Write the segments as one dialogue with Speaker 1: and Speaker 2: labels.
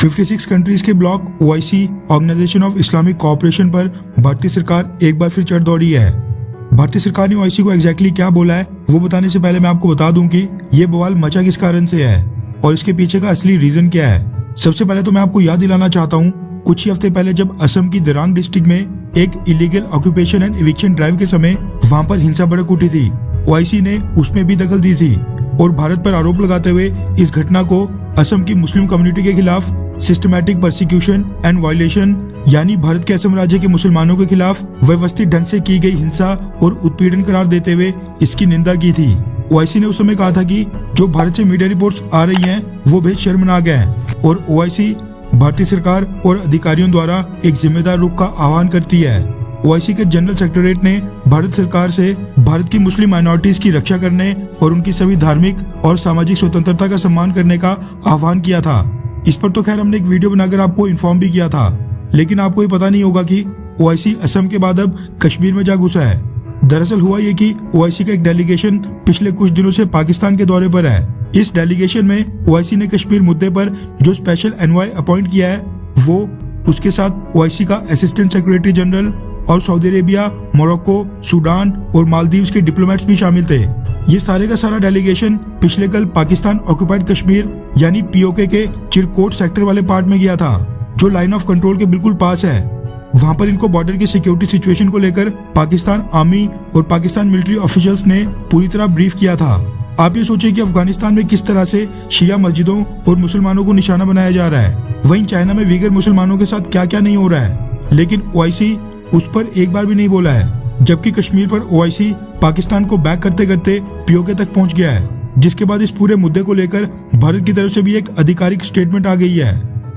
Speaker 1: 56 countries के block OIC organisation of Islamic cooperation पर भारतीय सरकार एक बार फिर चढ़ दौड़ी है। भारतीय सरकार ने ओआईसी को एग्जैक्टली क्या बोला है वो बताने से पहले मैं आपको बता दूं कि ये बवाल मचा किस कारण से है और इसके पीछे का असली रीजन क्या है। सबसे पहले तो मैं आपको याद दिलाना चाहता हूँ, कुछ ही हफ्ते पहले जब असम की दिरांग डिस्ट्रिक्ट में एक illegal occupation and eviction drive के समय वहां पर हिंसा भड़क उठी थी, ओआईसी ने उसमें भी दखल दी थी और भारत पर आरोप लगाते हुए इस घटना को असम की मुस्लिम कम्युनिटी के खिलाफ सिस्टमैटिक परसिक्यूशन एंड वायलेशन यानी भारत के असम राज्य के मुसलमानों के खिलाफ व्यवस्थित ढंग से की गई हिंसा और उत्पीड़न करार देते हुए इसकी निंदा की थी। ओआईसी ने उस समय कहा था कि जो भारत से मीडिया रिपोर्ट्स आ रही हैं वो बेहद शर्मनाक हैं और ओआईसी भारतीय सरकार और अधिकारियों द्वारा एक जिम्मेदार रुख का आह्वान करती है। ओआईसी के जनरल सेक्रेटरीट ने भारत सरकार से भारत की मुस्लिम माइनॉरिटीज की रक्षा करने और उनकी सभी धार्मिक और सामाजिक स्वतंत्रता का सम्मान करने का आह्वान किया था। इस पर तो खैर हमने एक वीडियो बनाकर आपको इन्फॉर्म भी किया था, लेकिन आपको ये पता नहीं होगा कि ओआईसी असम के बाद अब कश्मीर में जा घुसा है। दरअसल हुआ ये कि ओआईसी का एक डेलीगेशन पिछले कुछ दिनों से पाकिस्तान के दौरे पर है। इस डेलीगेशन में ओआईसी ने कश्मीर मुद्दे पर जो स्पेशल एनवॉय अपॉइंट किया है वो उसके साथ ओआईसी का असिस्टेंट सेक्रेटरी जनरल और सऊदी अरेबिया, मोरक्को, सूडान और मालदीव्स के डिप्लोमेट्स भी शामिल थे। ये सारे का सारा डेलीगेशन पिछले कल पाकिस्तान ऑक्यूपाइड कश्मीर यानी पीओके के चिरकोट सेक्टर वाले पार्ट में गया था, जो लाइन ऑफ कंट्रोल के बिल्कुल पास है। वहां पर इनको बॉर्डर की सिक्योरिटी सिचुएशन को लेकर पाकिस्तान आर्मी और पाकिस्तान मिलिट्री ऑफिशियल्स ने पूरी तरह ब्रीफ किया था। आप ये सोचिए कि अफगानिस्तान में किस तरह से शिया मस्जिदों और मुसलमानों को निशाना बनाया जा रहा है, वहीं चाइना में वीगर मुसलमानों के साथ क्या क्या नहीं हो रहा है, लेकिन ओआईसी उस पर एक बार भी नहीं बोला है। जबकि कश्मीर पर ओआईसी पाकिस्तान को बैक करते करते पीओके तक पहुंच गया है, जिसके बाद इस पूरे मुद्दे को लेकर भारत की तरफ से भी एक आधिकारिक स्टेटमेंट आ गई है।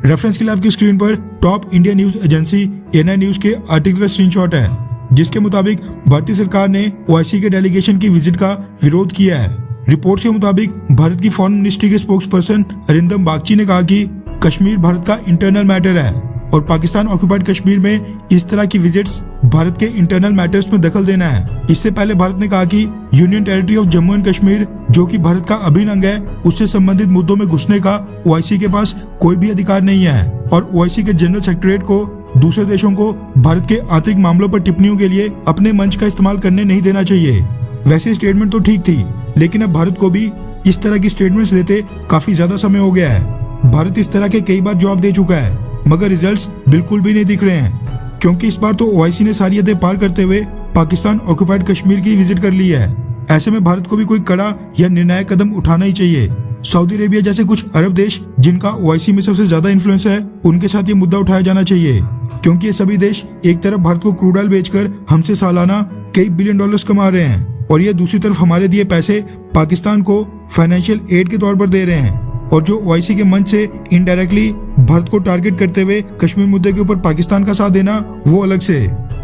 Speaker 1: रेफरेंस के लिए आपकी स्क्रीन पर top India news agency ANI news के आर्टिकल का स्क्रीनशॉट है, जिसके मुताबिक भारतीय सरकार ने ओआईसी के डेलीगेशन की विजिट का विरोध किया है। रिपोर्ट के मुताबिक भारत की फॉरेन मिनिस्ट्री के स्पोक्स पर्सन अरिंदम बागची ने कहा कि कश्मीर भारत का इंटरनल मैटर है और पाकिस्तान ऑक्यूपाइड कश्मीर में इस तरह की विजिट्स भारत के इंटरनल मैटर्स में दखल देना है। इससे पहले भारत ने कहा कि union territory of Jammu and Kashmir, जो कि भारत का अभिन्न अंग है, उससे संबंधित मुद्दों में घुसने का ओआईसी के पास कोई भी अधिकार नहीं है और ओआईसी के जनरल सेक्रेटरीट को दूसरे देशों को भारत के आंतरिक मामलों पर टिप्पणियों के लिए अपने मंच का इस्तेमाल करने नहीं देना चाहिए। वैसे स्टेटमेंट तो ठीक थी, लेकिन अब भारत को भी इस तरह की स्टेटमेंट्स देते काफी ज्यादा समय हो गया है। भारत इस तरह के कई बार जवाब दे चुका है, मगर रिजल्ट्स बिल्कुल भी नहीं दिख रहे हैं, क्योंकि इस बार तो ओआईसी ने सारी हदें पार करते हुए पाकिस्तान ऑक्यूपाइड कश्मीर की विजिट कर ली है। ऐसे में भारत को भी कोई कड़ा या निर्णायक कदम उठाना ही चाहिए। सऊदी अरेबिया जैसे कुछ अरब देश जिनका ओआईसी में सबसे ज्यादा इन्फ्लुएंस है, उनके साथ ये मुद्दा उठाया जाना चाहिए, क्योंकि ये सभी देश एक तरफ भारत को क्रूड ऑयल बेचकर हमसे सालाना कई बिलियन डॉलर्स कमा रहे हैं और ये दूसरी तरफ हमारे दिए पैसे पाकिस्तान को फाइनेंशियल एड के तौर पर दे रहे हैं, और जो ओआईसी के मंच से इनडायरेक्टली भारत को टारगेट करते हुए कश्मीर मुद्दे के ऊपर पाकिस्तान का साथ देना वो अलग से,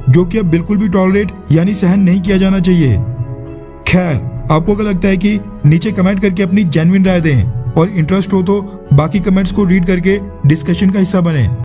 Speaker 1: जो कि अब बिल्कुल भी टॉलरेट यानी सहन नहीं किया जाना चाहिए। खैर, आपको क्या लगता है कि नीचे कमेंट करके अपनी जेन्युइन राय दें और इंटरेस्ट हो तो बाकी कमेंट्स को रीड करके डिस्कशन का हिस्सा बने।